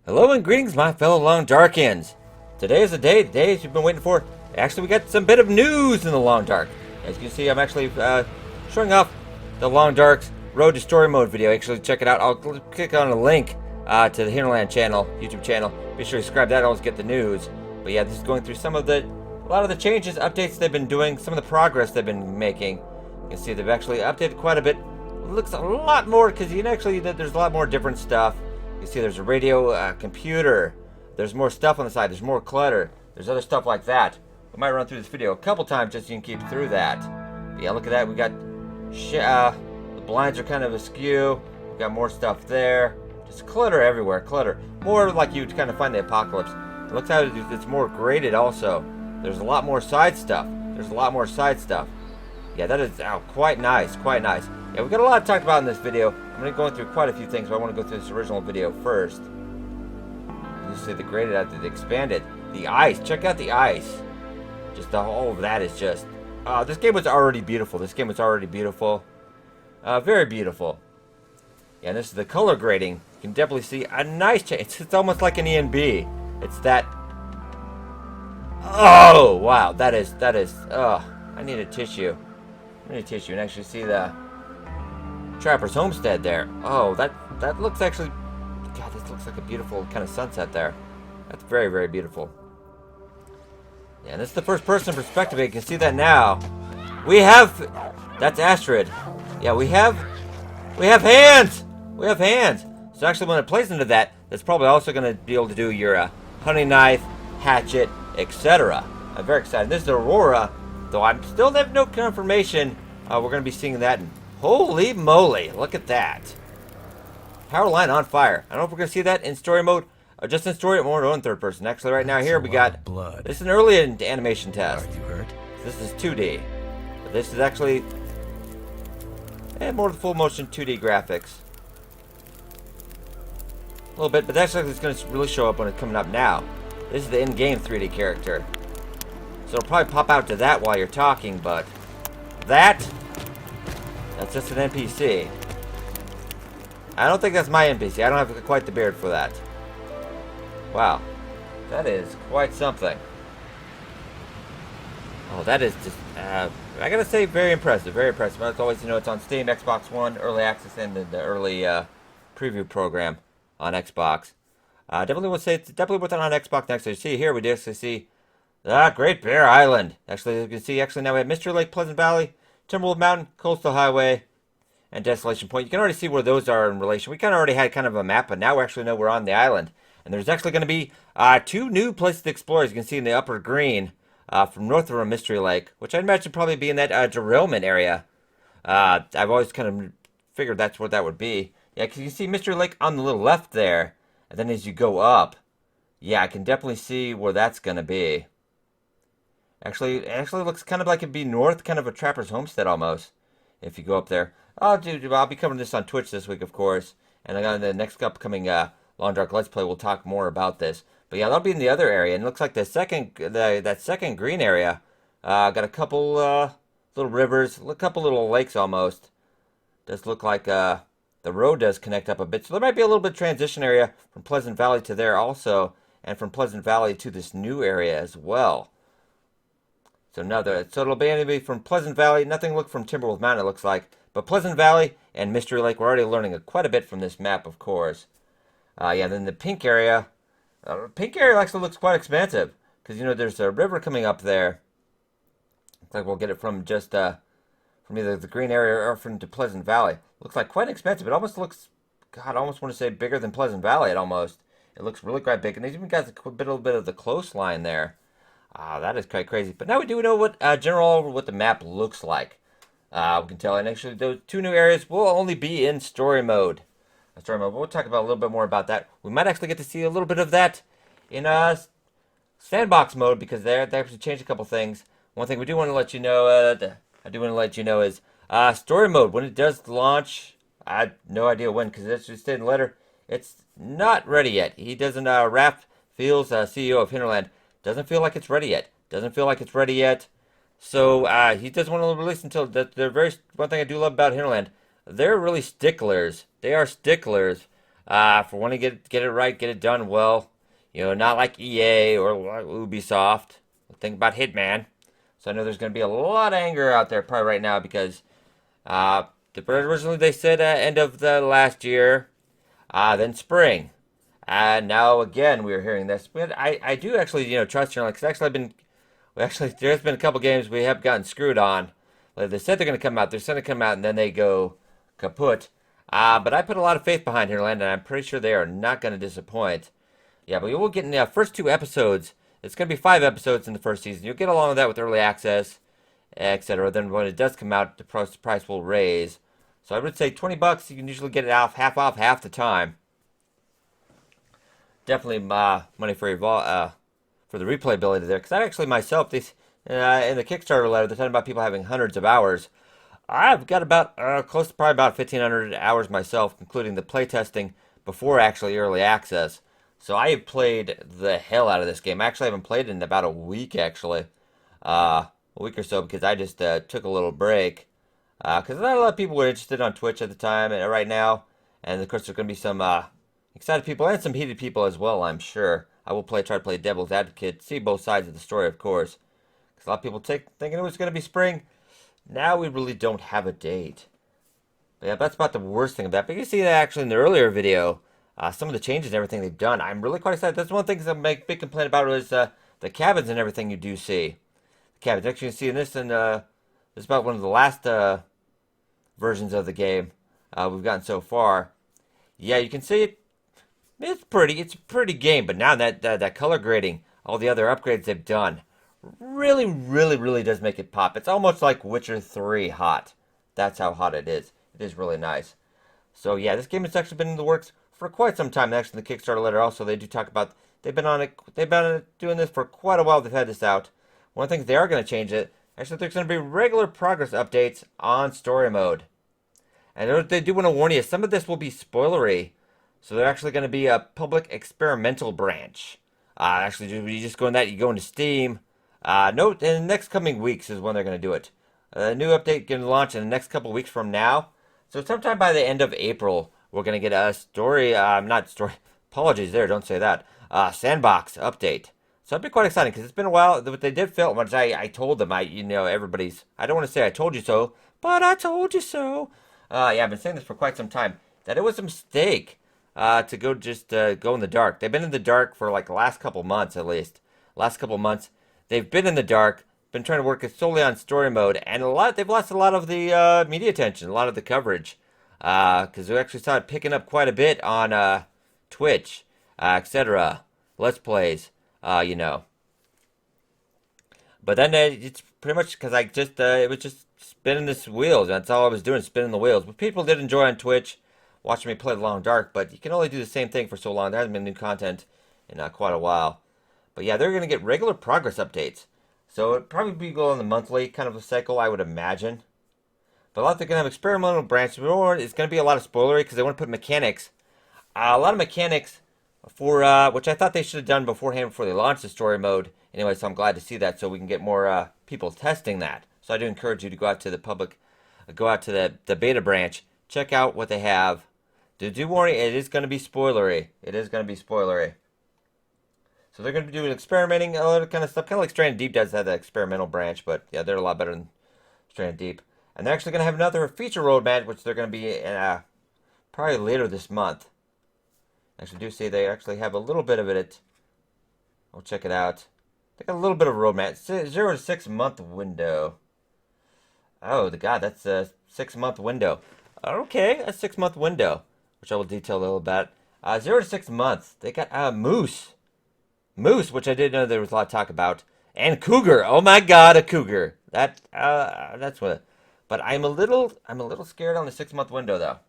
Hello and greetings, my fellow Long Darkins. Today is the day you've been waiting for. Actually, we got some bit of news in the Long Dark. As you can see, I'm actually showing off the Long Dark's Road to Story Mode video. Actually, check it out. I'll click on a link to the Hinterland channel, YouTube channel. Be sure to subscribe to that, always get the news. But yeah, this is going through a lot of the changes, updates they've been doing, some of the progress they've been making. You can see they've actually updated quite a bit. It looks a lot more, because you can actually, there's a lot more different stuff. You see there's a radio, computer, there's more stuff on the side, there's more clutter, there's other stuff like that. We might run through this video a couple times just so you can keep through that. But yeah, look at that, we got, the blinds are kind of askew, we got more stuff there, just clutter everywhere, clutter. More like you'd kind of find the apocalypse. It looks like it's more graded also. There's a lot more side stuff, Yeah, that is quite nice, quite nice. Yeah, we've got a lot to talk about in this video. I'm going to go through quite a few things, but I want to go through this original video first. You see the graded out, the expanded. The ice, check out the ice. Just all of that is just... this game was already beautiful. Very beautiful. Yeah, and this is the color grading. You can definitely see a nice change. It's almost like an ENB. It's that... Oh, wow, that is, I need a tissue. And actually see the Trapper's Homestead there. Oh, that looks actually... God, this looks like a beautiful kind of sunset there. That's very, very beautiful. Yeah, and this is the first person perspective. You can see that now. We have... That's Astrid. Yeah, we have hands! We have hands! So actually when it plays into that, that's probably also going to be able to do your hunting knife, hatchet, etc. I'm very excited. This is Aurora, though I still have no confirmation. We're going to be seeing that. And holy moly, look at that. Power line on fire. I don't know if we're going to see that in story mode, or just in story mode or in third person. Actually, right now here we got blood. This is an early animation test. Are you hurt? This is 2D. But this is actually more full motion 2D graphics. A little bit, but that's actually going to really show up when it's coming up now. This is the in-game 3D character. So it'll probably pop out to that while you're talking, but that's just an NPC. I don't think that's my NPC. I don't have quite the beard for that. Wow. That is quite something. Oh, that is just, I gotta say, very impressive. Very impressive. As always, it's on Steam, Xbox One, Early Access, and the early preview program on Xbox. Definitely would say it's definitely worth it on Xbox next. You see here, we actually see Great Bear Island. Actually, you can see, now we have Mystery Lake, Pleasant Valley, Timberwolf Mountain, Coastal Highway, and Desolation Point. You can already see where those are in relation. We kind of already had kind of a map, but now we actually know we're on the island. And there's actually going to be 2 new places to explore, as you can see in the upper green, from north of Mystery Lake, which I'd imagine probably be in that derailment area. I've always kind of figured that's what that would be. Yeah, because you can see Mystery Lake on the little left there, and then as you go up, yeah, I can definitely see where that's going to be. Actually, it actually looks kind of like it'd be north, kind of a Trapper's Homestead almost, if you go up there. I'll be covering this on Twitch this week, of course, and on the next upcoming Long Dark Let's Play, we'll talk more about this. But yeah, that'll be in the other area, and it looks like that second green area got a couple little rivers, a couple little lakes almost. Does look like the road does connect up a bit, so there might be a little bit of transition area from Pleasant Valley to there also, and from Pleasant Valley to this new area as well. So it'll be from Pleasant Valley. Nothing look from Timberwolf Mountain, it looks like. But Pleasant Valley and Mystery Lake, we're already learning quite a bit from this map, of course. Yeah, then the pink area. Pink area actually looks quite expansive. Because, there's a river coming up there. Looks like we'll get it from just, from either the green area or from to Pleasant Valley. Looks like quite expansive. It almost looks, God, I almost want to say bigger than Pleasant Valley, It looks really quite big. And they've even got a little bit of the coastline there. That is quite crazy. But now we do know what what the map looks like. We can tell. And actually, those 2 new areas will only be in story mode. We'll talk about a little bit more about that. We might actually get to see a little bit of that in sandbox mode, because they actually changed a couple things. One thing we do want to let you know, is story mode, when it does launch. I have no idea when, because it's just in the letter. It's not ready yet. He doesn't. Raph Fields, CEO of Hinterland, doesn't feel like it's ready yet. So he doesn't want to release until that. They're very. One thing I do love about Hinterland, they're really sticklers. They are sticklers for wanting to get it right, get it done well. Not like EA or like Ubisoft. Think about Hitman. So I know there's going to be a lot of anger out there probably right now because uh, originally they said end of the last year, then spring. And now again we are hearing this. But I do actually trust you, because actually there's been a couple games we have gotten screwed on. Like they said they're going to come out, and then they go kaput. But I put a lot of faith behind Hinterland, and I'm pretty sure they are not going to disappoint. Yeah, but we will get in the first 2 episodes. It's going to be 5 episodes in the first season. You'll get along with that with early access, etc. Then when it does come out, the price will raise. So I would say $20. You can usually get it off half the time. Definitely money for for the replayability there. Because I actually myself, in the Kickstarter letter, they're talking about people having hundreds of hours. I've got about close to probably about 1,500 hours myself, including the playtesting before actually early access. So I have played the hell out of this game. I actually haven't played it in about a week, actually. A week or so, because I just took a little break. Because not a lot of people were interested on Twitch at the time and right now. And of course, there's going to be some excited people and some heated people as well, I'm sure. I will try to play devil's advocate, see both sides of the story, of course. Because a lot of people thinking it was going to be spring. Now we really don't have a date. But yeah, that's about the worst thing of that. But you see that actually in the earlier video, some of the changes and everything they've done. I'm really quite excited. That's one of the things I make big complaint about is the cabins and everything you do see. The cabins. Actually, you can see in this, and this is about one of the last versions of the game we've gotten so far. Yeah, you can see it. It's pretty. It's a pretty game. But now that color grading, all the other upgrades they've done, really, really, really does make it pop. It's almost like Witcher 3 hot. That's how hot it is. It is really nice. So yeah, this game has actually been in the works for quite some time. Actually, in the Kickstarter letter also, they do talk about they've been on it. They've been doing this for quite a while. They've had this out. One of the things they are going to change it. Actually, there's going to be regular progress updates on story mode. And they do want to warn you, some of this will be spoilery. So they're actually going to be a public experimental branch. Actually, you just go in that, you go into Steam. Note, in the next coming weeks is when they're going to do it. A new update going to launch in the next couple weeks from now. So sometime by the end of April, we're going to get a apologies there, don't say that. Sandbox update. So it'll be quite exciting because it's been a while. What they did film, which I told them, everybody's, I don't want to say I told you so, but I told you so. Yeah, I've been saying this for quite some time, that it was a mistake to go in the dark. They've been in the dark for like the last couple months at least. Last couple months, they've been in the dark, been trying to work it solely on story mode, and they've lost a lot of the media attention, a lot of the coverage, because we actually saw it picking up quite a bit on Twitch, etc. Let's plays, But then it's pretty much because it was just spinning the wheels. That's all I was doing, spinning the wheels. But people did enjoy on Twitch watching me play The Long Dark, but you can only do the same thing for so long. There hasn't been new content in quite a while. But yeah, they're going to get regular progress updates. So it'd probably be going on the monthly kind of a cycle, I would imagine. But a lot they're going to have experimental branches. It's going to be a lot of spoilery because they want to put mechanics. A lot of mechanics for which I thought they should have done beforehand before they launched the story mode. Anyway, so I'm glad to see that so we can get more people testing that. So I do encourage you to go out to the public, go out to the beta branch, check out what they have. Do warn you, it is going to be spoilery. It is going to be spoilery. So they're going to be doing experimenting, a lot of kind of stuff, kind of like Stranded Deep does have that experimental branch, but yeah, they're a lot better than Stranded Deep. And they're actually going to have another feature roadmap, which they're going to be probably later this month. Actually, do say they actually have a little bit of it. I'll check it out. They got a little bit of a roadmap. 0 to 6 month window. Oh, that's a 6 month window. Okay, a 6 month window, which I will detail a little bit. 0 to 6 months. They got Moose, which I didn't know there was a lot of talk about, and Cougar. Oh my God, a Cougar. That's what. But I'm a little scared on the 6 month window though.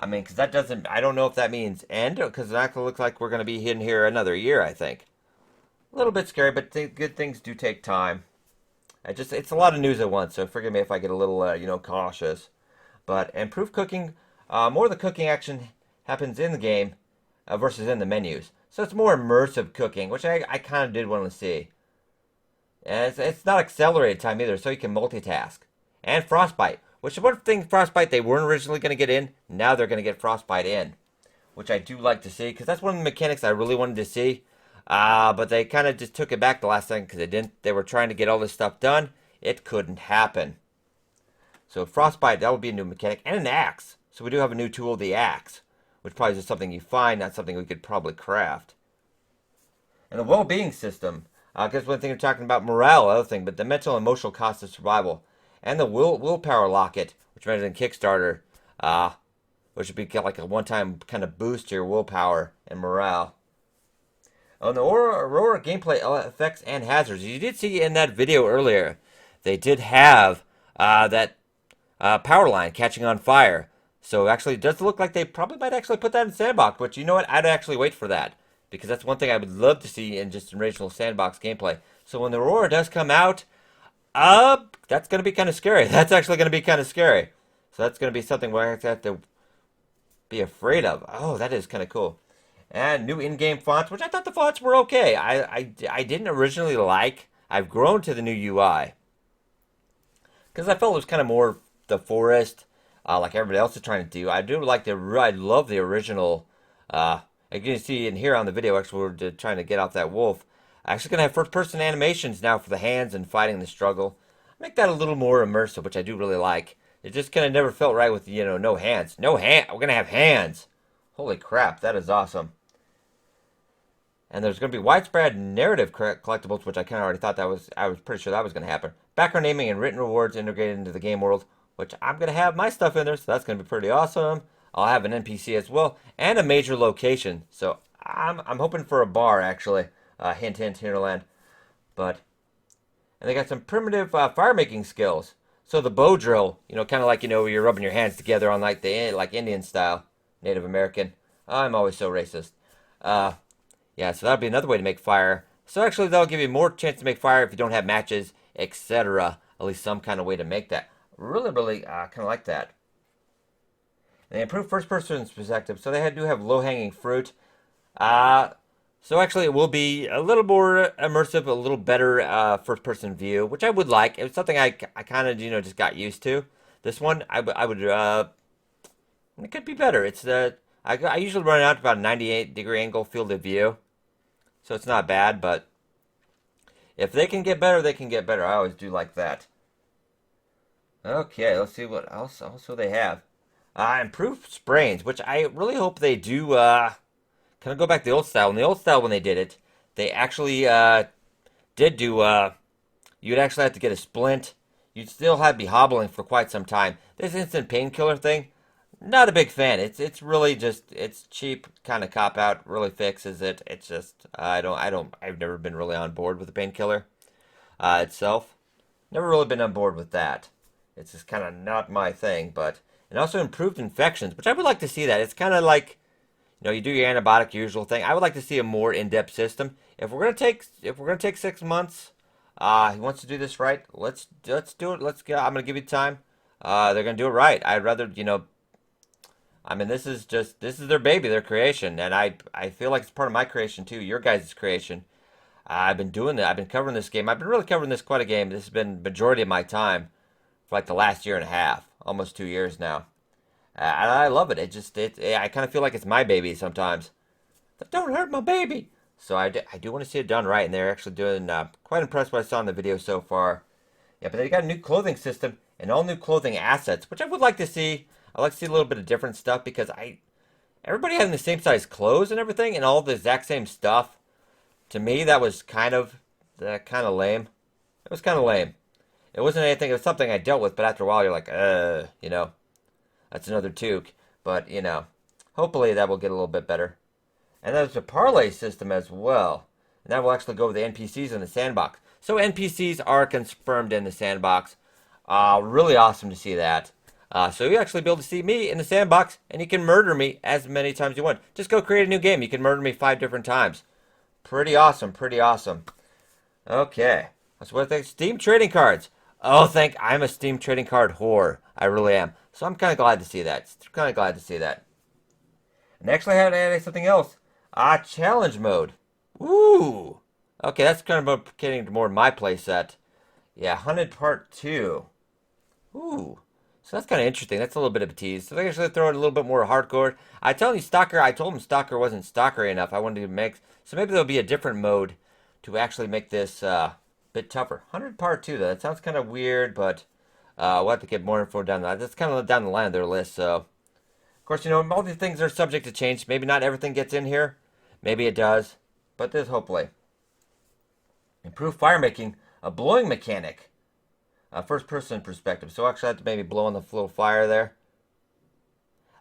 I mean, because that doesn't. I don't know if that means end, because it actually looks like we're going to be in here another year. I think. A little bit scary, but good things do take time. It's a lot of news at once, so forgive me if I get a little, cautious. But improved cooking, more of the cooking action happens in the game versus in the menus. So it's more immersive cooking, which I kind of did want to see. And it's not accelerated time either, so you can multitask. And Frostbite, which is one thing Frostbite they weren't originally going to get in. Now they're going to get Frostbite in, which I do like to see, because that's one of the mechanics I really wanted to see. But they kind of just took it back the last second because they didn't. They were trying to get all this stuff done. It couldn't happen. So Frostbite, that would be a new mechanic, and an axe. So we do have a new tool, the axe, which probably is just something you find, not something we could probably craft. And the well-being system, because one thing we're talking about morale, other thing, but the mental and emotional cost of survival, and the willpower locket, which measures in Kickstarter, which would be like a one-time kind of boost to your willpower and morale. On the Aurora gameplay effects and hazards, you did see in that video earlier, they did have that power line catching on fire. So actually, it does look like they probably might actually put that in Sandbox. But you know what? I'd actually wait for that, because that's one thing I would love to see in just original Sandbox gameplay. So when the Aurora does come out, that's going to be kind of scary. That's actually going to be kind of scary. So that's going to be something where I have to be afraid of. Oh, that is kind of cool. And new in-game fonts, which I thought the fonts were okay. I didn't originally like. I've grown to the new UI, because I felt it was kind of more the forest, like everybody else is trying to do. I love the original. As you can see in here on the video, actually, we're trying to get off that wolf. I'm actually going to have first-person animations now for the hands and fighting the struggle. Make that a little more immersive, which I do really like. It just kind of never felt right with, no hands. No hand. We're going to have hands. Holy crap, that is awesome. And there's going to be widespread narrative collectibles, which I kind of already thought I was pretty sure that was going to happen. Background naming and written rewards integrated into the game world, which I'm going to have my stuff in there, so that's going to be pretty awesome. I'll have an NPC as well, and a major location. So I'm hoping for a bar, actually. Hint, hint, Hinterland. And they got some primitive fire making skills. So the bow drill, kind of like, where you're rubbing your hands together on like Indian style, Native American. I'm always so racist. Yeah, so that'll be another way to make fire. So actually, that'll give you more chance to make fire if you don't have matches, etc. At least some kind of way to make that. Really, really kind of like that. And they improved first-person perspective, so they do have low-hanging fruit. So actually, it will be a little more immersive, a little better first-person view, which I would like. It was something I kind of, just got used to. This one, I would, it could be better. It's I usually run out to about a 98-degree angle field of view. So it's not bad, but if they can get better, they can get better. I always do like that. Okay, let's see what else also they have. Improved sprains, which I really hope they do kind of go back to the old style. In the old style, when they did it, they actually did do, you'd actually have to get a splint. You'd still have to be hobbling for quite some time. This instant painkiller thing, not a big fan. It's really just, it's cheap, kind of cop out, really fixes it. It's just, I've never been really on board with the painkiller itself. Never really been on board with that. It's just kind of not my thing, and also improved infections, which I would like to see that. It's kind of like, you do your antibiotic usual thing. I would like to see a more in-depth system. If we're gonna take 6 months, he wants to do this right. Let's do it. I'm gonna give you time. They're gonna do it right. I'd rather, this is their baby, their creation, and I feel like it's part of my creation too, your guys' creation. I've been doing that. I've been covering this game. I've been really covering this quite a game. This has been majority of my time for like the last year and a half, almost 2 years now. And I love it. I kind of feel like it's my baby sometimes. But don't hurt my baby. So I do want to see it done right, and they're actually doing quite impressed with what I saw in the video so far. Yeah, but they got a new clothing system and all new clothing assets, which I would like to see. I'd like to see a little bit of different stuff, because everybody having the same size clothes and everything and all the exact same stuff, to me that was kind of lame. It was kind of lame. It wasn't anything. It was something I dealt with, but after a while you're like, that's another toque. But hopefully that will get a little bit better. And there's a parlay system as well, and that will actually go with the NPCs in the sandbox. So NPCs are confirmed in the sandbox. Really awesome to see that. So you actually be able to see me in the sandbox, and you can murder me as many times as you want. Just go create a new game. You can murder me 5 different times. Pretty awesome, pretty awesome. Okay, that's what I think. Steam trading cards. Oh, I'm a Steam trading card whore. I really am. So I'm kind of glad to see that. And actually, I had to add something else. Challenge mode. Ooh. Okay, that's kind of getting to more my play set. Yeah, Hunted Part 2. Ooh. So that's kind of interesting. That's a little bit of a tease. So they actually throw it a little bit more hardcore. I told him Stalker wasn't stalkery enough. I wanted to make, so maybe there'll be a different mode to actually make this bit tougher. 100 part 2 though. That sounds kind of weird, but we'll have to get more info down the line. That's kind of down the line of their list. So of course, all these things are subject to change. Maybe not everything gets in here. Maybe it does, but there's hopefully. Improved fire making, a blowing mechanic. First person perspective. So actually I have to maybe blow on the little fire there.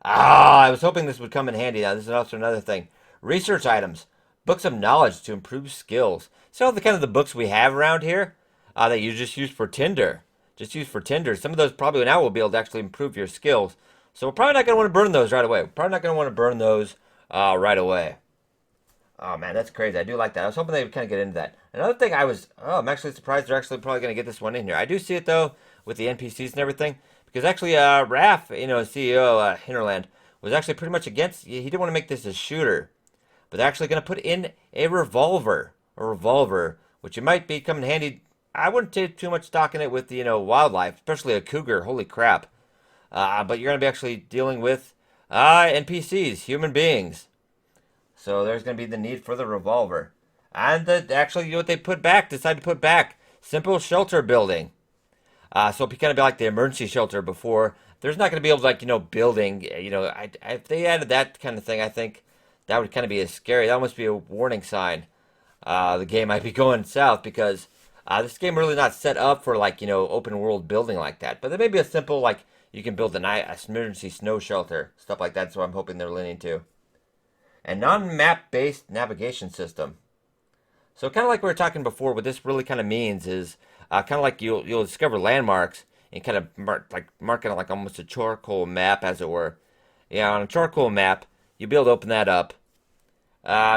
I was hoping this would come in handy. Now this is also another thing. Research items. Books of knowledge to improve skills. So the kind of the books we have around here that you just use for Tinder. Just use for Tinder. Some of those probably now will be able to actually improve your skills. So we're probably not going to want to burn those right away. We're probably not going to want to burn those right away. Oh man, that's crazy. I do like that. I was hoping they would kind of get into that. Another thing I'm actually surprised they're actually probably going to get this one in here. I do see it though with the NPCs and everything. Because actually, Raph, CEO Hinterland, was actually pretty much against, he didn't want to make this a shooter. But they're actually going to put in a revolver. Which it might be coming handy. I wouldn't take too much stock in it with, wildlife, especially a cougar. Holy crap. But you're going to be actually dealing with NPCs, human beings. So there's going to be the need for the revolver. And actually, what they decided to put back, simple shelter building. So it'd kind of be like the emergency shelter before. There's not going to be able to, building, if they added that kind of thing, I think that would kind of be a scary, that must be a warning sign. The game might be going south because this game really not set up for open world building like that. But there may be a simple, you can build an emergency snow shelter, stuff like that. So I'm hoping they're leaning to. And non-map based navigation system. So kind of like we were talking before, what this really kind of means is kind of like you'll discover landmarks and kind of mark it on almost a charcoal map, as it were. Yeah, on a charcoal map, you'll be able to open that up,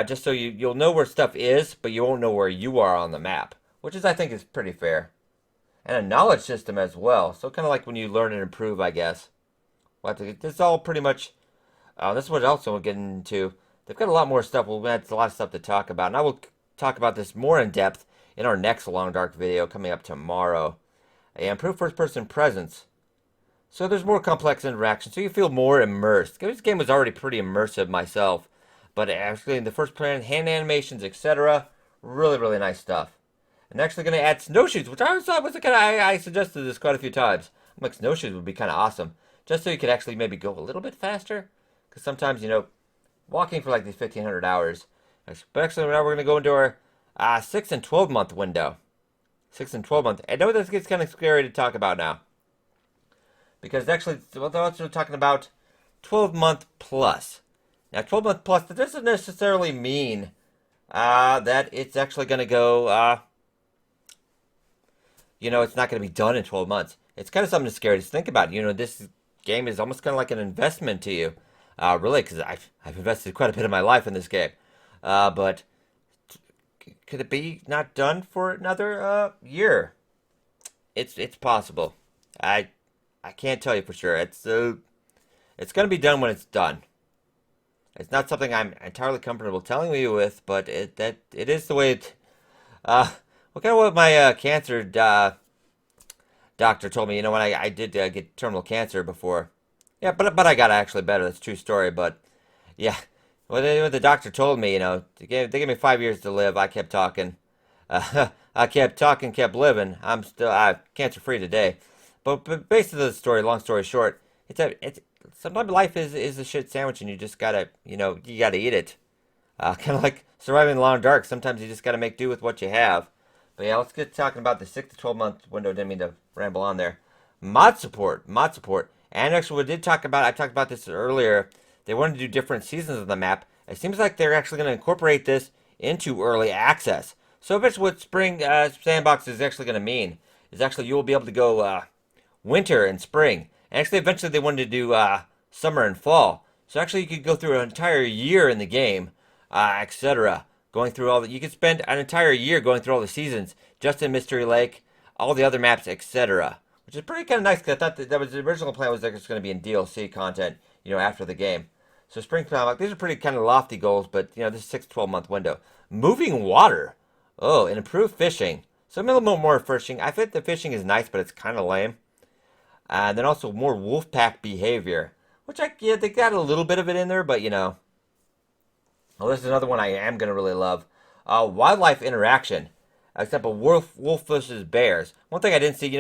just so you'll know where stuff is, but you won't know where you are on the map, which I think is pretty fair. And a knowledge system as well, so kind of like when you learn and improve, I guess. This is all pretty much. This is what else we'll get into. They've got a lot more stuff. We'll have a lot of stuff to talk about, and I will talk about this more in depth in our next Long Dark video coming up tomorrow. Improved first-person presence. So there's more complex interaction, so you feel more immersed. This game was already pretty immersive myself, but actually in the first plan, hand animations, etc., really, really nice stuff. And actually going to add snowshoes, which I thought was I suggested this quite a few times. I'm like, snowshoes would be kind of awesome, just so you could actually maybe go a little bit faster, because sometimes, walking for these 1,500 hours. But actually, now we're going to go into our 6 and 12 month window. 6 and 12 month. I know this gets kind of scary to talk about now. Because actually, we're talking about 12 month plus. Now, 12 month plus, that doesn't necessarily mean that it's actually going to go, it's not going to be done in 12 months. It's kind of something scary to think about. This game is almost kind of like an investment to you. Really, because I've invested quite a bit of my life in this game. But could it be not done for another year? It's possible. I can't tell you for sure. It's going to be done when it's done. It's not something I'm entirely comfortable telling you with, but it is the way it. What my cancer doctor told me. When I did get terminal cancer before. Yeah, but I got actually better. That's a true story. But yeah, what the doctor told me, they gave me 5 years to live. I kept talking. I kept talking, kept living. I'm still cancer free today. But basically, the story, long story short, it's sometimes life is a shit sandwich, and you just gotta you gotta eat it. Kind of like surviving the long dark. Sometimes you just gotta make do with what you have. But yeah, let's get talking about the 6 to 12 month window. Didn't mean to ramble on there. Mod support. And actually, I talked about this earlier. They wanted to do different seasons of the map. It seems like they're actually going to incorporate this into early access. So eventually what Spring Sandbox is actually going to mean is actually you will be able to go winter and spring. And actually, eventually they wanted to do summer and fall. So actually you could go through an entire year in the game, etc. Going through all you could spend an entire year going through all the seasons just in Mystery Lake, all the other maps, etc. Which is pretty kind of nice, because I thought that was the original plan was that it's going to be in DLC content, after the game. So Spring Sandbox, these are pretty kind of lofty goals, but this is 6 to 12 month window. Moving water. Oh, and improved fishing. So a little bit more fishing. I think the fishing is nice, but it's kind of lame. And then also more wolf pack behavior, which yeah, they got a little bit of it in there, but well, this is another one I am gonna really love. Wildlife interaction, except a wolf versus bears. One thing I didn't see,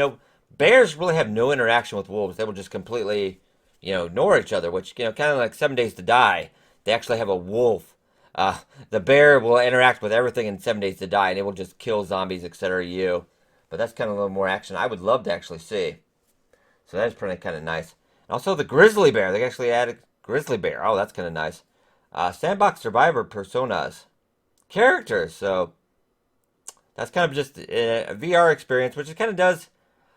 bears really have no interaction with wolves. They will just completely, ignore each other, which kind of like 7 Days to Die. They actually have a wolf. The bear will interact with everything in 7 Days to Die, and it will just kill zombies, etc. But that's kind of a little more action I would love to actually see. So that's pretty kind of nice. And also the grizzly bear. They actually added grizzly bear. Oh, that's kind of nice. Sandbox survivor personas, characters. So that's kind of just a VR experience, which it kind of does.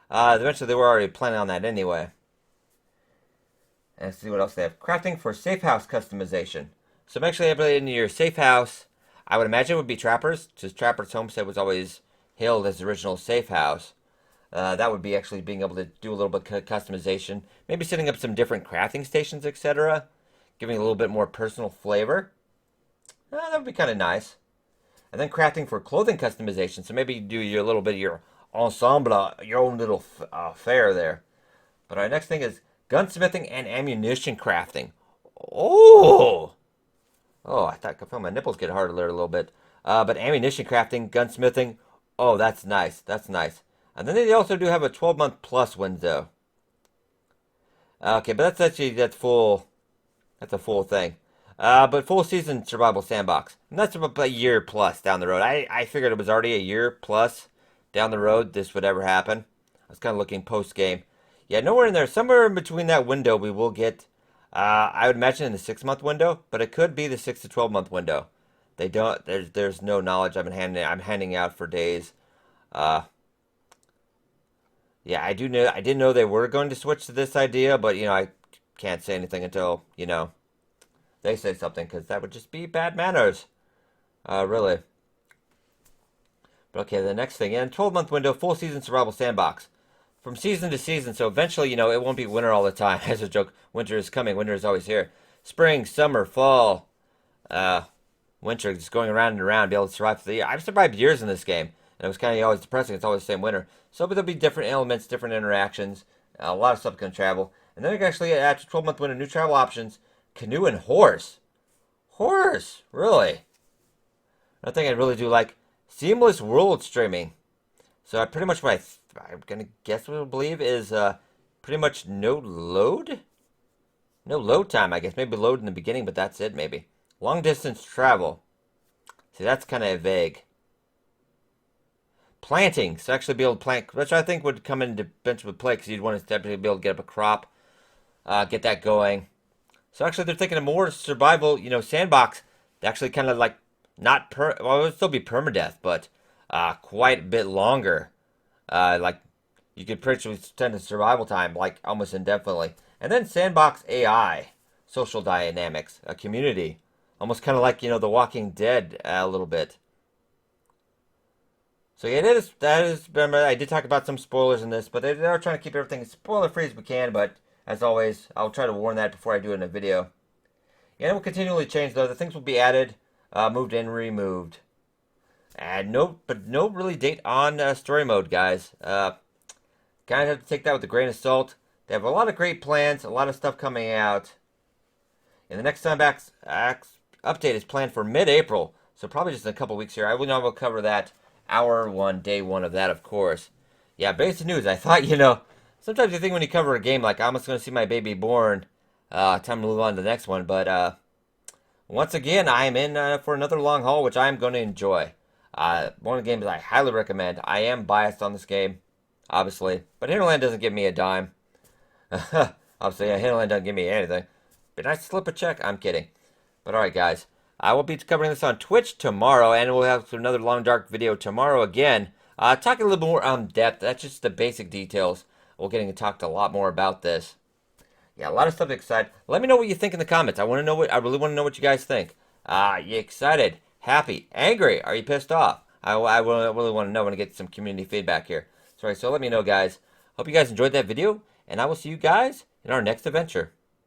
Eventually, they were already planning on that anyway. And let's see what else they have. Crafting for safe house customization. So I'm actually able to in your safe house. I would imagine it would be Trappers, because Trappers Homestead was always hailed as the original safe house. That would be actually being able to do a little bit of customization. Maybe setting up some different crafting stations, etc. Giving a little bit more personal flavor. That would be kind of nice. And then crafting for clothing customization. So maybe you do your little bit of your ensemble, your own little fair there. But our next thing is gunsmithing and ammunition crafting. Oh! Oh, I felt my nipples get harder there a little bit. But ammunition crafting, gunsmithing, oh, that's nice. That's nice. And then they also do have a 12-month plus window. Okay, but that's full. That's a full thing. But full season survival sandbox. And that's about a year plus down the road. I figured it was already a year plus down the road this would ever happen. I was kind of looking post game. Yeah, nowhere in there. Somewhere in between that window we will get. I would imagine in the 6-month window, but it could be the 6 to 12-month window. They don't. There's no knowledge. I'm handing out for days. Yeah, I didn't know they were going to switch to this idea, but I can't say anything until they say something, because that would just be bad manners. Really. But okay, the next thing, 12-month window, full season survival sandbox. From season to season, so eventually, it won't be winter all the time. As a joke, winter is coming, winter is always here. Spring, summer, fall, winter, just going around and around, be able to survive for the year. I've survived years in this game, and it was kind of always depressing. It's always the same winter. So, but there'll be different elements, different interactions, a lot of stuff can travel. And then you can actually, after 12-month window, new travel options, canoe and horse. Horse, really? Another thing I really do like, seamless world streaming. So I pretty much what I'm gonna guess what I believe is pretty much no load time. I guess maybe load in the beginning, but that's it. Maybe long distance travel. See, that's kind of vague. Planting, so actually be able to plant, which I think would come into bench with play, because you'd want to be able to get up a crop, get that going. So actually, they're thinking of more survival, sandbox. They actually kind of like not well, it would still be permadeath, but quite a bit longer. Like you could pretty much extend the survival time like almost indefinitely. And then sandbox AI, social dynamics, a community, almost kind of like The Walking Dead a little bit. So yeah, that is. Remember, I did talk about some spoilers in this, but they are trying to keep everything as spoiler free as we can. But as always, I'll try to warn that before I do it in a video. And it will continually change though. The things will be added, moved and removed. And no really date on story mode, guys. Kind of have to take that with a grain of salt. They have a lot of great plans, a lot of stuff coming out. And the next time update is planned for mid-April, so probably just in a couple weeks here. I will cover that hour one, day one of that, of course. Yeah, basic news. I thought, sometimes you think when you cover a game, like, I'm almost going to see my baby born. Time to move on to the next one. But once again, I am in for another long haul, which I am going to enjoy. One of the games I highly recommend. I am biased on this game, obviously. But Hinterland doesn't give me a dime. Obviously, Hinterland doesn't give me anything. But nice to slip a check. I'm kidding. But alright, guys. I will be covering this on Twitch tomorrow, and we'll have another Long Dark video tomorrow again. Talking a little bit more on depth. That's just the basic details. We're getting to talk a lot more about this. Yeah, a lot of stuff to excite. Let me know what you think in the comments. I really want to know what you guys think. You excited? Happy? Angry? Are you pissed off? I really want to know when I get some community feedback here. Sorry, so let me know, guys. Hope you guys enjoyed that video, and I will see you guys in our next adventure.